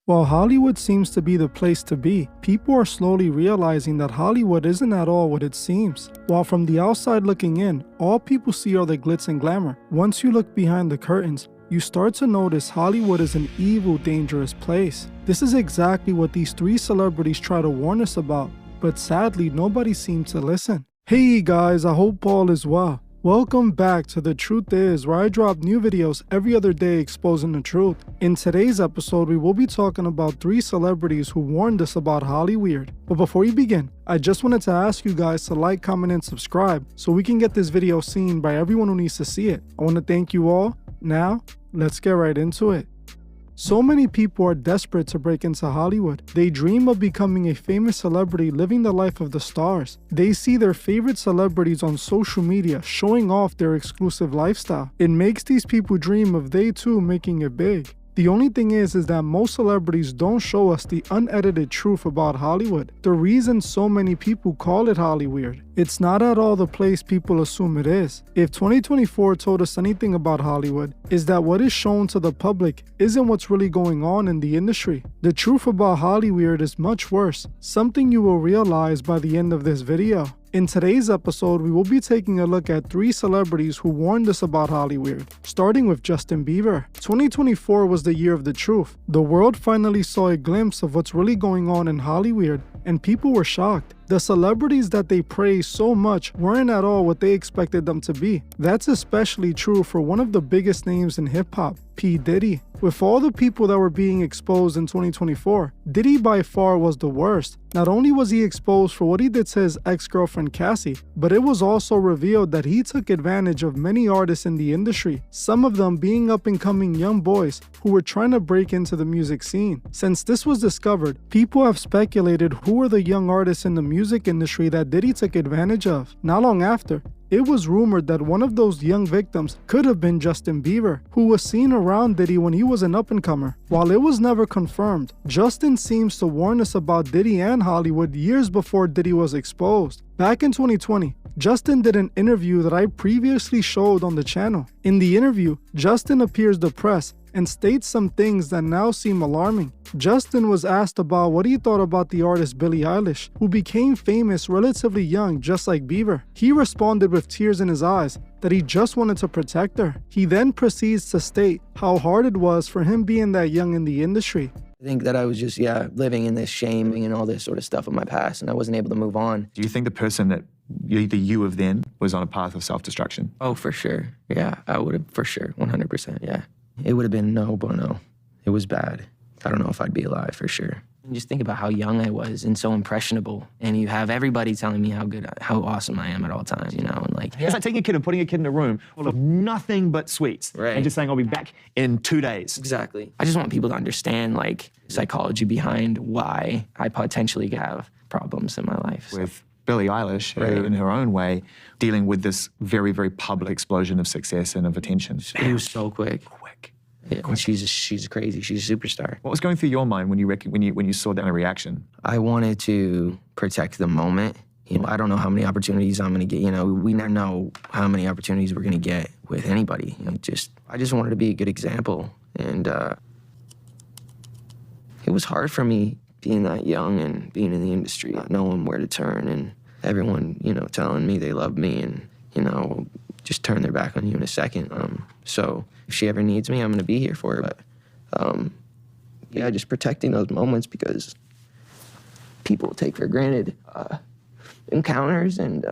While Hollywood seems to be the place to be, people are slowly realizing that Hollywood isn't at all what it seems. While from the outside looking in, all people see are the glitz and glamour, once you look behind the curtains, you start to notice Hollywood is an evil, dangerous place. This is exactly what these three celebrities try to warn us about, but sadly nobody seems to listen. Hey guys, I hope all is well. Welcome back to The Truth Is, where I drop new videos every other day exposing the truth. In today's episode, we will be talking about three celebrities who warned us about Hollyweird. But before we begin, I just wanted to ask you guys to like, comment, and subscribe so we can get this video seen by everyone who needs to see it. I want to thank you all. Now, let's get right into it. So many people are desperate to break into Hollywood. They dream of becoming a famous celebrity living the life of the stars. They see their favorite celebrities on social media showing off their exclusive lifestyle. It makes these people dream of they too making it big. The only thing is that most celebrities don't show us the unedited truth about Hollywood. The reason so many people call it Hollyweird. It's not at all the place people assume it is. If 2024 told us anything about Hollywood, is that what is shown to the public isn't what's really going on in the industry. The truth about Hollyweird is much worse, something you will realize by the end of this video. In today's episode, we will be taking a look at three celebrities who warned us about Hollyweird, starting with Justin Bieber. 2024 was the year of the truth. The world finally saw a glimpse of what's really going on in Hollyweird, and people were shocked. The celebrities that they praised so much weren't at all what they expected them to be. That's especially true for one of the biggest names in hip-hop, P. Diddy. With all the people that were being exposed in 2024, Diddy by far was the worst. Not only was he exposed for what he did to his ex-girlfriend Cassie, but it was also revealed that he took advantage of many artists in the industry, some of them being up-and-coming young boys who were trying to break into the music scene. Since this was discovered, people have speculated who were the young artists in the music industry that Diddy took advantage of. Not long after, it was rumored that one of those young victims could have been Justin Bieber, who was seen around Diddy when he was an up-and-comer. While it was never confirmed, Justin seems to warn us about Diddy and Hollywood years before Diddy was exposed. Back in 2020, Justin did an interview that I previously showed on the channel. In the interview, Justin appears depressed and states some things that now seem alarming. Justin was asked about what he thought about the artist Billie Eilish, who became famous relatively young just like Bieber. He responded with tears in his eyes that he just wanted to protect her. He then proceeds to state how hard it was for him being that young in the industry. I think that I was just, living in this shame and all this sort of stuff of my past, and I wasn't able to move on. Do you think the person that the you of then was on a path of self-destruction? Oh, for sure. Yeah, I would have, for sure, 100%, yeah. It would have been no bueno. It was bad. I don't know if I'd be alive, for sure. And just think about how young I was and so impressionable, and you have everybody telling me how awesome I am at all times, and like... It's like taking a kid and putting a kid in a room full of nothing but sweets, right, and just saying, I'll be back in 2 days. Exactly. I just want people to understand, psychology behind why I potentially have problems in my life. With Billie Eilish, who, in her own way, dealing with this very, very public explosion of success and of attention. It was so quick. Yeah, she's crazy. She's a superstar. What was going through your mind when you saw that reaction? I wanted to protect the moment. I don't know how many opportunities I'm going to get. We never know how many opportunities we're going to get with anybody. I just wanted to be a good example, and it was hard for me being that young and being in the industry, not knowing where to turn, and everyone, telling me they love me and, just turn their back on you in a second. So if she ever needs me, I'm going to be here for her. But, just protecting those moments, because people take for granted encounters, and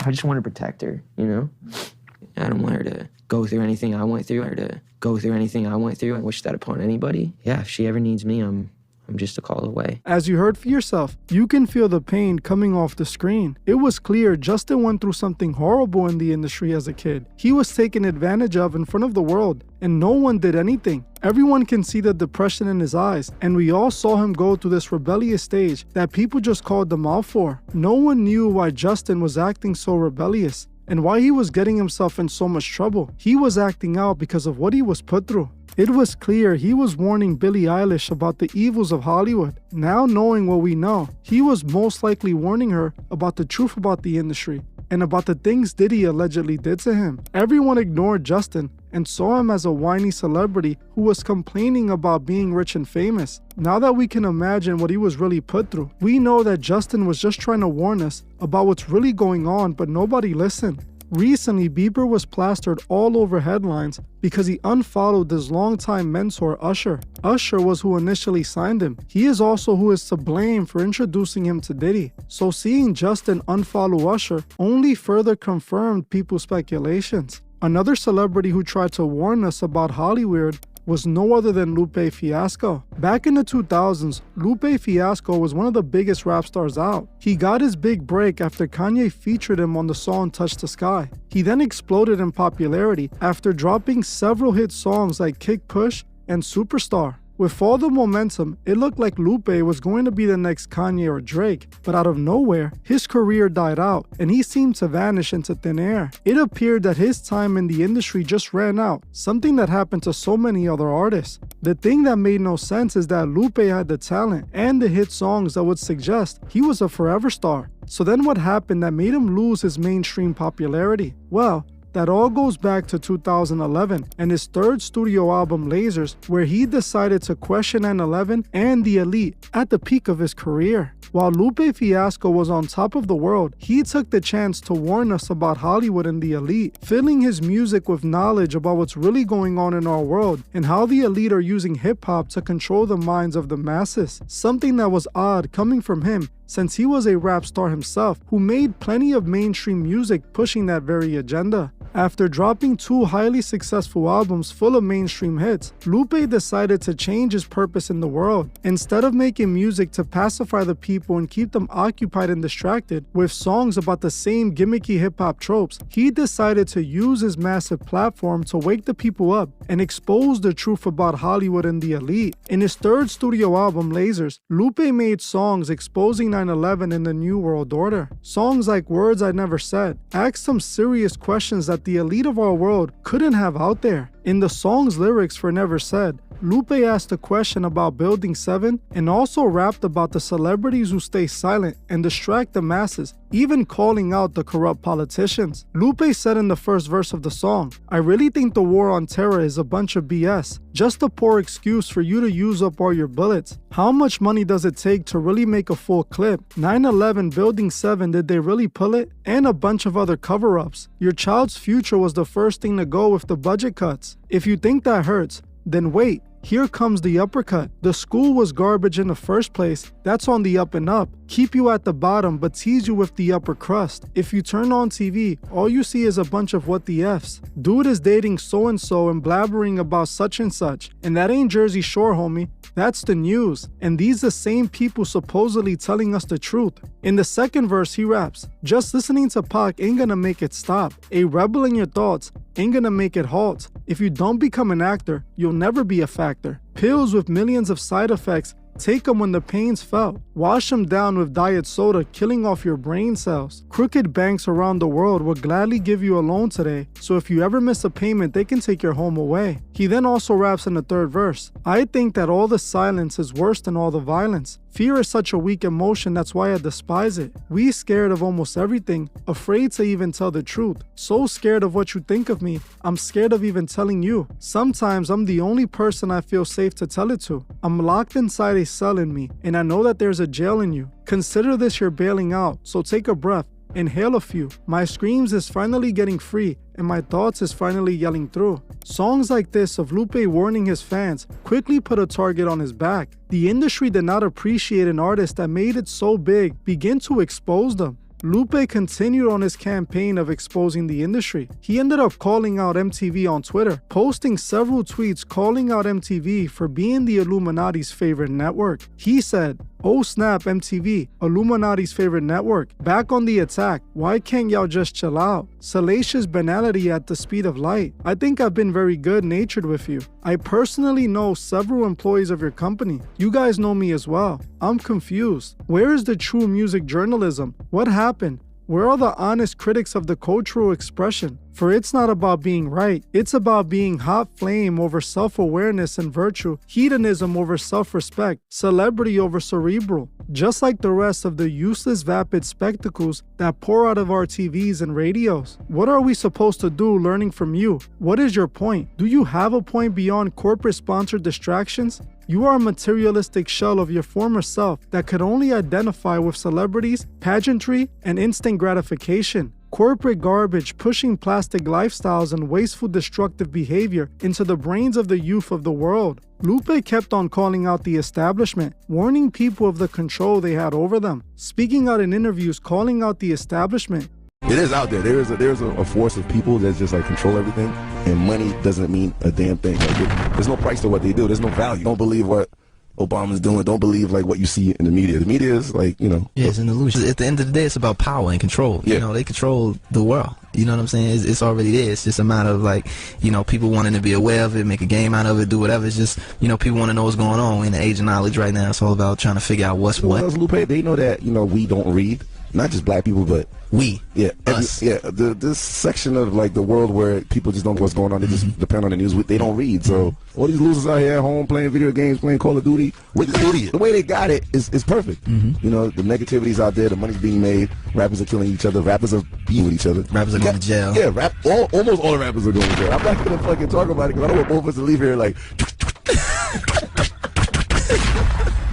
I just want to protect her, I don't want her to go through anything I went through, I wish that upon anybody. Yeah, if she ever needs me, I'm just a call away. As you heard for yourself, you can feel the pain coming off the screen. It was clear Justin went through something horrible in the industry as a kid. He was taken advantage of in front of the world, and no one did anything. Everyone can see the depression in his eyes, and we all saw him go through this rebellious stage that people just called him out for. No one knew why Justin was acting so rebellious and why he was getting himself in so much trouble. He was acting out because of what he was put through. It was clear he was warning Billie Eilish about the evils of Hollywood. Now knowing what we know, he was most likely warning her about the truth about the industry and about the things Diddy allegedly did to him. Everyone ignored Justin and saw him as a whiny celebrity who was complaining about being rich and famous. Now that we can imagine what he was really put through, we know that Justin was just trying to warn us about what's really going on, but nobody listened. Recently, Bieber was plastered all over headlines because he unfollowed his longtime mentor, Usher. Usher was who initially signed him. He is also who is to blame for introducing him to Diddy. So seeing Justin unfollow Usher only further confirmed people's speculations. Another celebrity who tried to warn us about Hollywood was no other than Lupe Fiasco. Back in the 2000s, Lupe Fiasco was one of the biggest rap stars out. He got his big break after Kanye featured him on the song Touch the Sky. He then exploded in popularity after dropping several hit songs like Kick Push and Superstar. With all the momentum, it looked like Lupe was going to be the next Kanye or Drake, but out of nowhere, his career died out and he seemed to vanish into thin air. It appeared that his time in the industry just ran out, something that happened to so many other artists. The thing that made no sense is that Lupe had the talent and the hit songs that would suggest he was a forever star. So then what happened that made him lose his mainstream popularity? Well, that all goes back to 2011 and his third studio album Lasers, where he decided to question 9/11 and the elite at the peak of his career. While Lupe Fiasco was on top of the world, he took the chance to warn us about Hollywood and the elite, filling his music with knowledge about what's really going on in our world and how the elite are using hip-hop to control the minds of the masses. Something that was odd coming from him, since he was a rap star himself who made plenty of mainstream music pushing that very agenda. After dropping 2 highly successful albums full of mainstream hits, Lupe decided to change his purpose in the world. Instead of making music to pacify the people and keep them occupied and distracted with songs about the same gimmicky hip-hop tropes, he decided to use his massive platform to wake the people up and expose the truth about Hollywood and the elite. In his third studio album, Lasers, Lupe made songs exposing 9/11 and the New World Order. Songs like Words I Never Said asked some serious questions that the elite of our world couldn't have out there. In the song's lyrics for Never Said, Lupe asked a question about Building 7 and also rapped about the celebrities who stay silent and distract the masses, even calling out the corrupt politicians. Lupe said in the first verse of the song, "I really think the war on terror is a bunch of BS, just a poor excuse for you to use up all your bullets. How much money does it take to really make a full clip? 9/11, Building 7, did they really pull it? And a bunch of other cover-ups. Your child's future was the first thing to go with the budget cuts. If you think that hurts, then wait. Here comes the uppercut. The school was garbage in the first place. That's on the up and up. Keep you at the bottom but tease you with the upper crust. If you turn on TV, all you see is a bunch of what the F's. Dude is dating so-and-so and blabbering about such and such. And that ain't Jersey Shore, homie. That's the news. And these the same people supposedly telling us the truth." In the second verse, he raps, "Just listening to Pac ain't gonna make it stop. A rebel in your thoughts ain't gonna make it halt. If you don't become an actor, you'll never be a factor. Pills with millions of side effects, take them when the pain's felt. Wash them down with diet soda, killing off your brain cells. Crooked banks around the world will gladly give you a loan today, so if you ever miss a payment, they can take your home away." He then also raps in the third verse, "I think that all the silence is worse than all the violence. Fear is such a weak emotion, that's why I despise it. We scared of almost everything, afraid to even tell the truth. So scared of what you think of me, I'm scared of even telling you. Sometimes I'm the only person I feel safe to tell it to. I'm locked inside a cell in me, and I know that there's a jail in you. Consider this your bailing out, so take a breath. Inhale a few. My screams is finally getting free, and my thoughts is finally yelling through." Songs like this of Lupe warning his fans quickly put a target on his back. The industry did not appreciate an artist that made it so big begin to expose them. Lupe continued on his campaign of exposing the industry. He ended up calling out MTV on Twitter, posting several tweets calling out MTV for being the Illuminati's favorite network. He said, "Oh snap, MTV, Illuminati's favorite network, back on the attack. Why can't y'all just chill out? Salacious banality at the speed of light. I think I've been very good-natured with you. I personally know several employees of your company. You guys know me as well. I'm confused. Where is the true music journalism? What happened? Where are the honest critics of the cultural expression? For it's not about being right, it's about being hot flame over self-awareness and virtue, hedonism over self-respect, celebrity over cerebral. just like the rest of the useless vapid spectacles that pour out of our TVs and radios. What are we supposed to do learning from you? What is your point? Do you have a point beyond corporate-sponsored distractions? You are a materialistic shell of your former self that could only identify with celebrities, pageantry, and instant gratification. Corporate garbage pushing plastic lifestyles and wasteful destructive behavior into the brains of the youth of the world. Lupe kept on calling out the establishment, warning people of the control they had over them. Speaking out in interviews calling out the establishment. It is out there. There's a force of people that just like control everything, and money doesn't mean a damn thing. Like, there's no price to what they do. There's no value. Don't believe what Obama's doing. Don't believe like what you see in the media. The media is like, you know. Yeah, it's an illusion. At the end of the day, it's about power and control. Yeah. You know, they control the world. You know what I'm saying? It's already there. It's just a matter of like, you know, people wanting to be aware of it, make a game out of it, do whatever. It's just, you know, people want to know what's going on. We're in the age of knowledge right now. It's all about trying to figure out what's what. Lupe, they know that, you know, we don't read. Not just black people, but we, us. This section of like the world where people just don't know what's going on. They just depend on the news. They don't read. So all these losers out here at home playing video games, playing Call of Duty, the way they got it is perfect. You know, the negativity's out there. The money's being made. Rappers are killing each other. Rappers are beating with each other. Rappers are going to jail. Yeah, almost all the rappers are going to jail. I'm not gonna fucking talk about it because I don't want both of us to leave here like.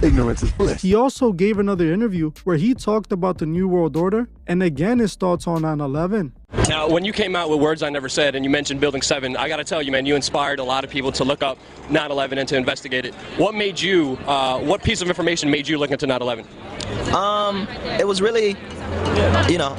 Ignorance is bliss. He also gave another interview where he talked about the New World Order and again his thoughts on 9/11. Now, when you came out with Words I Never Said and you mentioned Building 7, I got to tell you, man, you inspired a lot of people to look up 9/11 and to investigate it. What made you, what piece of information made you look into 9/11? It was really, you know,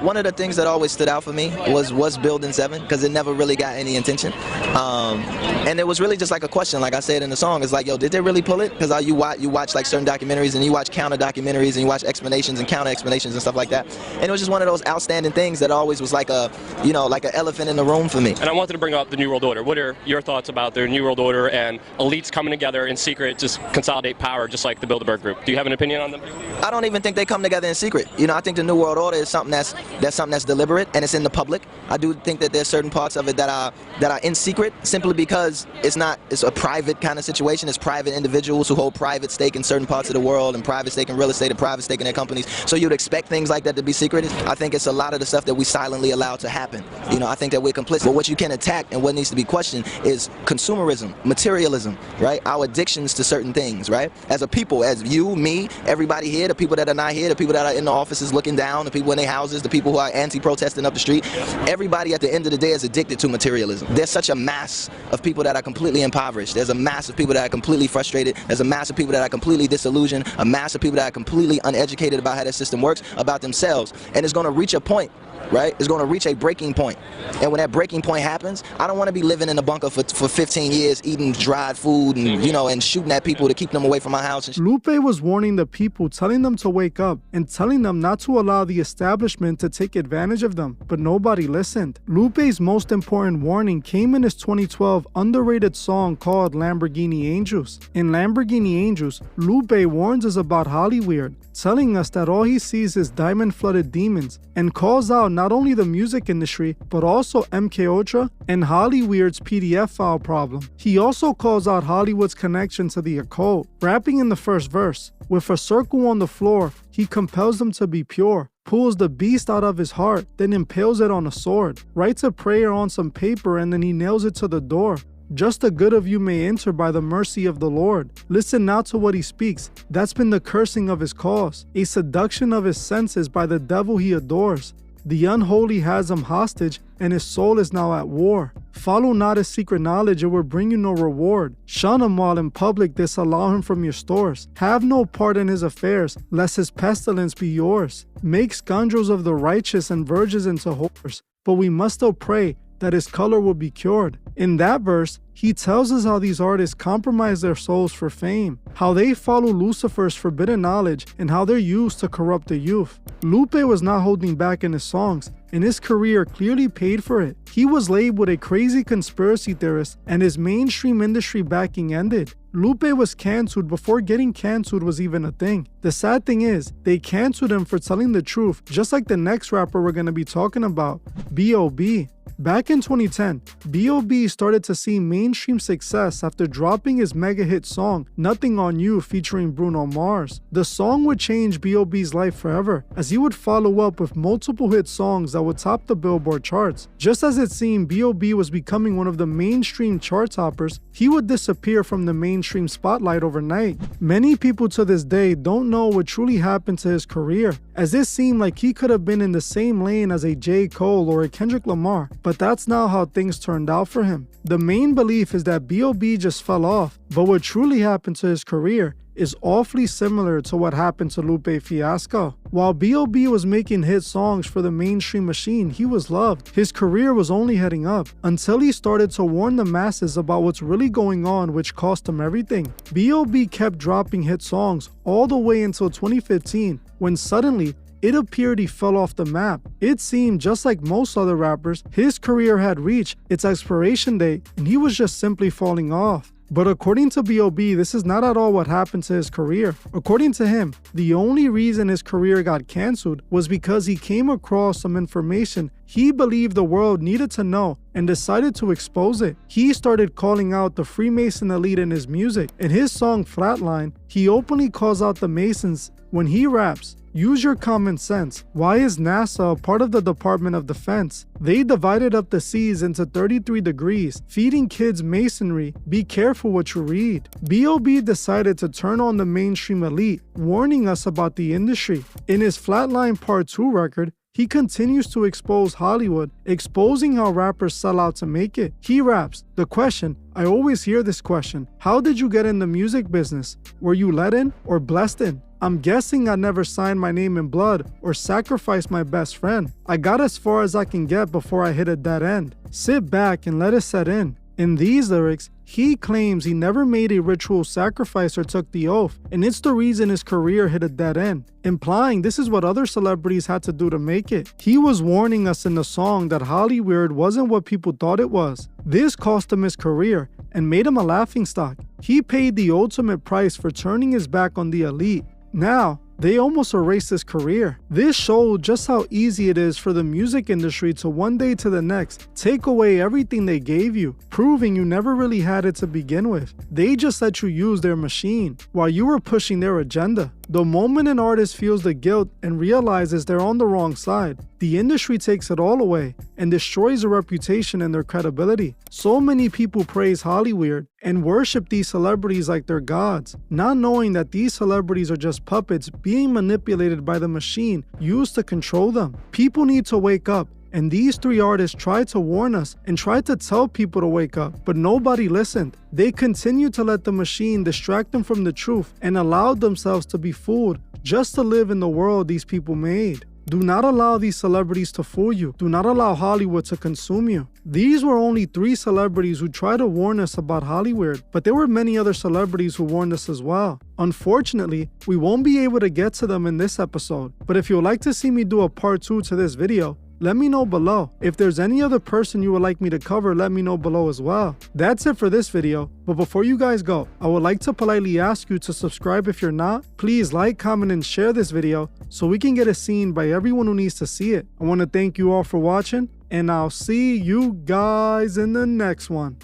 one of the things that always stood out for me was Building 7, because it never really got any attention. And it was really just like a question, like I said in the song. It's like, yo, did they really pull it? Because you watch like certain documentaries and you watch counter documentaries and you watch explanations and counter explanations and stuff like that. And it was just one of those outstanding things that always was like a, you know, like an elephant in the room for me. And I wanted to bring up the New World Order. What are your thoughts about the New World Order and elites coming together in secret to consolidate power, just like the Bilderberg Group? Do you have an opinion on them? I don't even think they come together in secret. You know, I think the New World Order is something that's deliberate and it's in the public. I do think that there's certain parts of it that are in secret simply because it's a private kind of situation. It's private individuals who hold private stake in certain parts of the world and private stake in real estate and private stake in their companies. So you'd expect things like that to be secret. I think it's a lot of the stuff that we silently allow to happen. You know, I think that we're complicit. But what you can attack and what needs to be questioned is consumerism, materialism, right? Our addictions to certain things, right? As a people, as you, me, everybody here, the people that are not here, the people that are in the offices looking down, the people in their houses, the people who are anti-protesting up the street, everybody at the end of the day is addicted to materialism. There's such a mass of people that are completely impoverished. There's a mass of people that are completely frustrated. There's a mass of people that are completely disillusioned, a mass of people that are completely uneducated about how that system works, about themselves. And it's going to reach a point, right? It's going to reach a breaking point. And when that breaking point happens, I don't want to be living in a bunker for 15 years, eating dried food and, you know, and shooting at people to keep them away from my house. Lupe was warning the people, telling them to wake up and telling them not to allow the establishment to take advantage of them, but nobody listened. Lupe's most important warning came in his 2012 underrated song called Lamborghini Angels. In Lamborghini Angels, Lupe warns us about Hollywood, telling us that all he sees is diamond-flooded demons, and calls out not only the music industry, but also MKUltra and Hollywood's PDF file problem. He also calls out Hollywood's connection to the occult, rapping in the first verse, "With a circle on the floor, he compels them to be pure, pulls the beast out of his heart, then impales it on a sword, writes a prayer on some paper and then he nails it to the door. Just the good of you may enter by the mercy of the Lord. Listen now to what he speaks. That's been the cursing of his cause, a seduction of his senses by the devil he adores. The unholy has him hostage, and his soul is now at war. Follow not his secret knowledge, it will bring you no reward. Shun him while in public, disallow him from your stores. Have no part in his affairs, lest his pestilence be yours. Make scoundrels of the righteous and virgins into whores. But we must still pray that his color will be cured." In that verse, he tells us how these artists compromise their souls for fame, how they follow Lucifer's forbidden knowledge, and how they're used to corrupt the youth. Lupe was not holding back in his songs, and his career clearly paid for it. He was labeled a crazy conspiracy theorist, and his mainstream industry backing ended. Lupe was cancelled before getting cancelled was even a thing. The sad thing is, they canceled him for telling the truth, just like the next rapper we're gonna be talking about, B.O.B. Back in 2010, B.O.B. started to see mainstream success after dropping his mega hit song, Nothing on You featuring Bruno Mars. The song would change B.O.B.'s life forever, as he would follow up with multiple hit songs that would top the Billboard charts. Just as it seemed B.O.B. was becoming one of the mainstream chart toppers, he would disappear from the mainstream spotlight overnight. Many people to this day don't know what truly happened to his career, as it seemed like he could have been in the same lane as a J. Cole or a Kendrick Lamar, but that's not how things turned out for him. The main belief is that B.O.B. just fell off, but what truly happened to his career is awfully similar to what happened to Lupe Fiasco. While B.O.B. was making hit songs for the mainstream machine, he was loved. His career was only heading up, until he started to warn the masses about what's really going on, which cost him everything. B.O.B. kept dropping hit songs all the way until 2015, when suddenly, it appeared he fell off the map. It seemed, just like most other rappers, his career had reached its expiration date and he was just simply falling off. But according to B.O.B., this is not at all what happened to his career. According to him, the only reason his career got cancelled was because he came across some information he believed the world needed to know and decided to expose it. He started calling out the Freemason elite in his music. In his song Flatline, he openly calls out the Masons when he raps, "Use your common sense. Why is NASA a part of the Department of Defense? They divided up the seas into 33 degrees, feeding kids masonry. Be careful what you read." B.O.B. decided to turn on the mainstream elite, warning us about the industry. In his Flatline Part 2 record, he continues to expose Hollywood, exposing how rappers sell out to make it. He raps, "The question, I always hear this question, how did you get in the music business? Were you let in or blessed in? I'm guessing I never signed my name in blood or sacrificed my best friend. I got as far as I can get before I hit a dead end. Sit back and let it set in." In these lyrics, he claims he never made a ritual sacrifice or took the oath, and it's the reason his career hit a dead end, implying this is what other celebrities had to do to make it. He was warning us in the song that Hollywood wasn't what people thought it was. This cost him his career and made him a laughingstock. He paid the ultimate price for turning his back on the elite. Now, they almost erased his career. This showed just how easy it is for the music industry to one day to the next take away everything they gave you, proving you never really had it to begin with. They just let you use their machine while you were pushing their agenda. The moment an artist feels the guilt and realizes they're on the wrong side, the industry takes it all away and destroys their reputation and their credibility. So many people praise Hollywood and worship these celebrities like they're gods, not knowing that these celebrities are just puppets being manipulated by the machine used to control them. People need to wake up, and these three artists tried to warn us and tried to tell people to wake up, but nobody listened. They continued to let the machine distract them from the truth and allowed themselves to be fooled just to live in the world these people made. Do not allow these celebrities to fool you. Do not allow Hollywood to consume you. These were only 3 celebrities who tried to warn us about Hollywood, but there were many other celebrities who warned us as well. Unfortunately, we won't be able to get to them in this episode, but if you would like to see me do a part 2 to this video, let me know below. If there's any other person you would like me to cover, let me know below as well. That's it for this video, but before you guys go, I would like to politely ask you to subscribe if you're not. Please like, comment, and share this video so we can get it seen by everyone who needs to see it. I want to thank you all for watching, and I'll see you guys in the next one.